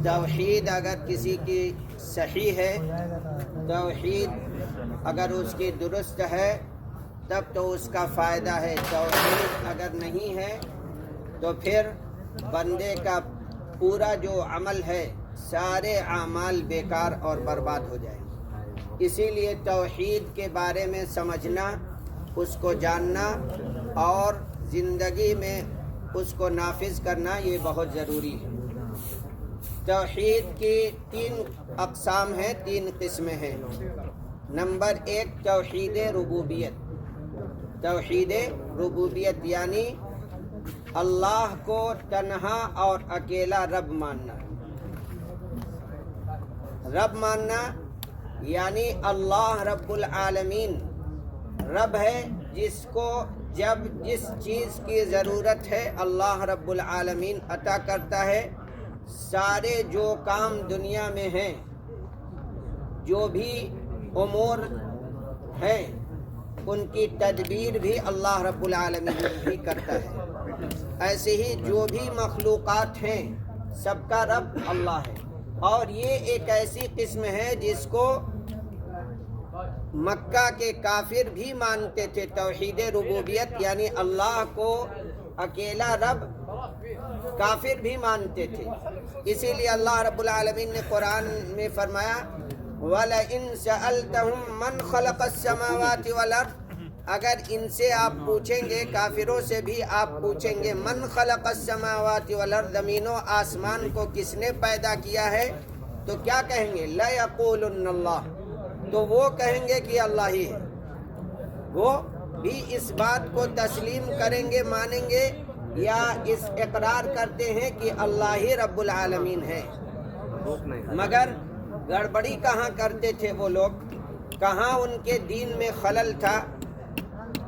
توحید اگر کسی کی صحیح ہے، توحید اگر اس کی درست ہے تب تو اس کا فائدہ ہے. توحید اگر نہیں ہے تو پھر بندے کا پورا جو عمل ہے سارے اعمال بیکار اور برباد ہو جائیں گے. اسی لیے توحید کے بارے میں سمجھنا، اس کو جاننا اور زندگی میں اس کو نافذ کرنا یہ بہت ضروری ہے. توحید کی 3 اقسام ہیں، 3 قسمیں ہیں. نمبر 1 توحید ربوبیت. توحید ربوبیت یعنی اللہ کو تنہا اور اکیلا رب ماننا. رب ماننا یعنی اللہ رب العالمین رب ہے، جس کو جب جس چیز کی ضرورت ہے اللہ رب العالمین عطا کرتا ہے. سارے جو کام دنیا میں ہیں، جو بھی امور ہیں، ان کی تدبیر بھی اللہ رب العالمین بھی کرتا ہے. ایسے ہی جو بھی مخلوقات ہیں سب کا رب اللہ ہے. اور یہ ایک ایسی قسم ہے جس کو مکہ کے کافر بھی مانتے تھے. توحید ربوبیت یعنی اللہ کو اکیلا رب کافر بھی مانتے تھے. اسی لیے اللہ رب العالمین نے قرآن میں فرمایا وَلَئِن سَأَلْتَهُم مَّنْ خَلَقَ السَّمَاوَاتِ وَالْأَرْضَ، اگر ان سے آپ پوچھیں گے، کافروں سے بھی آپ پوچھیں گے من خلق السماوات والارض، زمین و آسمان کو کس نے پیدا کیا ہے، تو کیا کہیں گے؟ لَيَقُولُنَّ اللَّهُ، تو وہ کہیں گے کہ اللہ ہی ہے. وہ بھی اس بات کو تسلیم کریں گے، مانیں گے، یا اس اقرار کرتے ہیں کہ اللہ ہی رب العالمین ہے. مگر گڑبڑی کہاں کرتے تھے وہ لوگ، کہاں ان کے دین میں خلل تھا،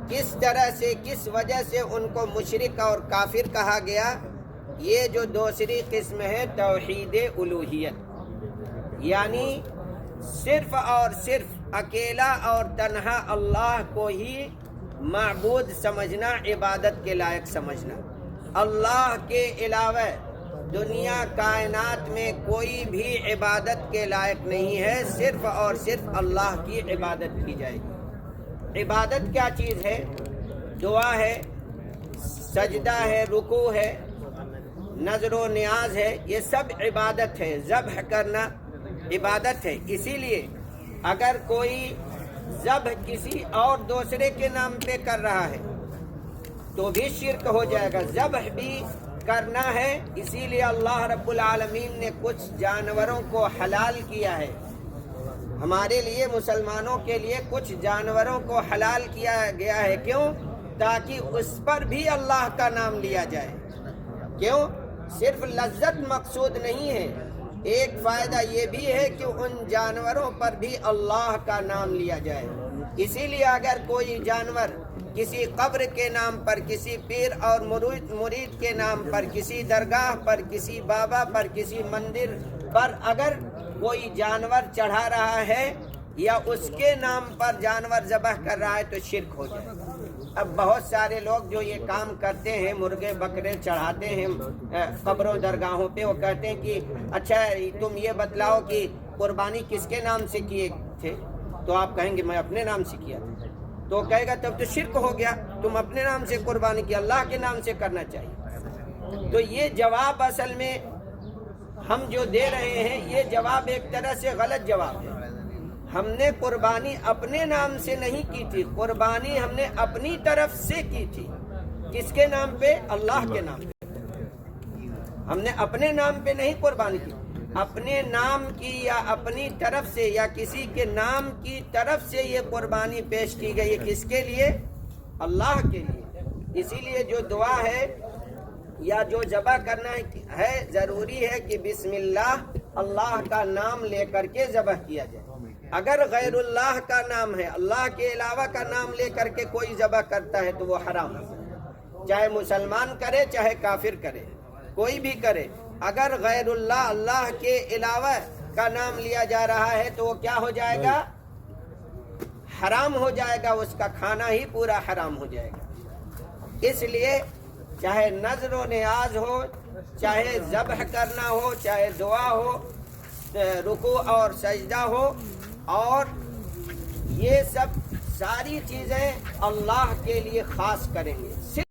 کس طرح سے، کس وجہ سے ان کو مشرک اور کافر کہا گیا. یہ جو دوسری قسم ہے توحید الوہیت، یعنی صرف اور صرف اکیلا اور تنہا اللہ کو ہی معبود سمجھنا، عبادت کے لائق سمجھنا. اللہ کے علاوہ دنیا کائنات میں کوئی بھی عبادت کے لائق نہیں ہے، صرف اور صرف اللہ کی عبادت کی جائے گی. عبادت کیا چیز ہے؟ دعا ہے، سجدہ ہے، رکوع ہے، نظر و نیاز ہے، یہ سب عبادت ہے. ذبح کرنا عبادت ہے. اسی لیے اگر کوئی ذبح کسی اور دوسرے کے نام پہ کر رہا ہے تو بھی شرک ہو جائے گا. ذبح بھی کرنا ہے، اسی لیے اللہ رب العالمین نے کچھ جانوروں کو حلال کیا ہے. ہمارے لیے مسلمانوں کے لیے کچھ جانوروں کو حلال کیا گیا ہے. کیوں؟ تاکہ اس پر بھی اللہ کا نام لیا جائے. کیوں؟ صرف لذت مقصود نہیں ہے، ایک فائدہ یہ بھی ہے کہ ان جانوروں پر بھی اللہ کا نام لیا جائے. اسی لیے اگر کوئی جانور کسی قبر کے نام پر، کسی پیر اور مرید کے نام پر، کسی درگاہ پر، کسی بابا پر، کسی مندر پر اگر کوئی جانور چڑھا رہا ہے یا اس کے نام پر جانور ذبح کر رہا ہے تو شرک ہو جائے. اب بہت سارے لوگ جو یہ کام کرتے ہیں، مرغے بکرے چڑھاتے ہیں قبروں درگاہوں پہ، وہ کہتے ہیں کہ اچھا تم یہ بتلاؤ کہ قربانی کس کے نام سے کیے تھے، تو آپ کہیں گے میں اپنے نام سے کیا تھا. تو کہے گا تب تو شرک ہو گیا، تم اپنے نام سے قربانی کی، اللہ کے نام سے کرنا چاہیے. تو یہ جواب اصل میں ہم جو دے رہے ہیں یہ جواب ایک طرح سے غلط جواب ہے. ہم نے قربانی اپنے نام سے نہیں کی تھی، قربانی ہم نے اپنی طرف سے کی تھی. کس کے نام پہ؟ اللہ کے نام پہ. ہم نے اپنے نام پہ نہیں قربانی کی، اپنے نام کی یا اپنی طرف سے یا کسی کے نام کی طرف سے یہ قربانی پیش کی گئی. کس کے لیے؟ اللہ کے لیے. اسی لیے جو دعا ہے یا جو ذبح کرنا ہے ضروری ہے کہ بسم اللہ، اللہ کا نام لے کر کے ذبح کیا جائے. اگر غیر اللہ کا نام ہے، اللہ کے علاوہ کا نام لے کر کے کوئی ذبح کرتا ہے تو وہ حرام ہے. چاہے مسلمان کرے چاہے کافر کرے، کوئی بھی کرے، اگر غیر اللہ، اللہ کے علاوہ کا نام لیا جا رہا ہے تو وہ کیا ہو جائے گا؟ حرام ہو جائے گا. اس کا کھانا ہی پورا حرام ہو جائے گا. اس لیے چاہے نظر و نیاز ہو، چاہے ذبح کرنا ہو، چاہے دعا ہو، رکوع اور سجدہ ہو، اور یہ سب ساری چیزیں اللہ کے لیے خاص کریں گے، صرف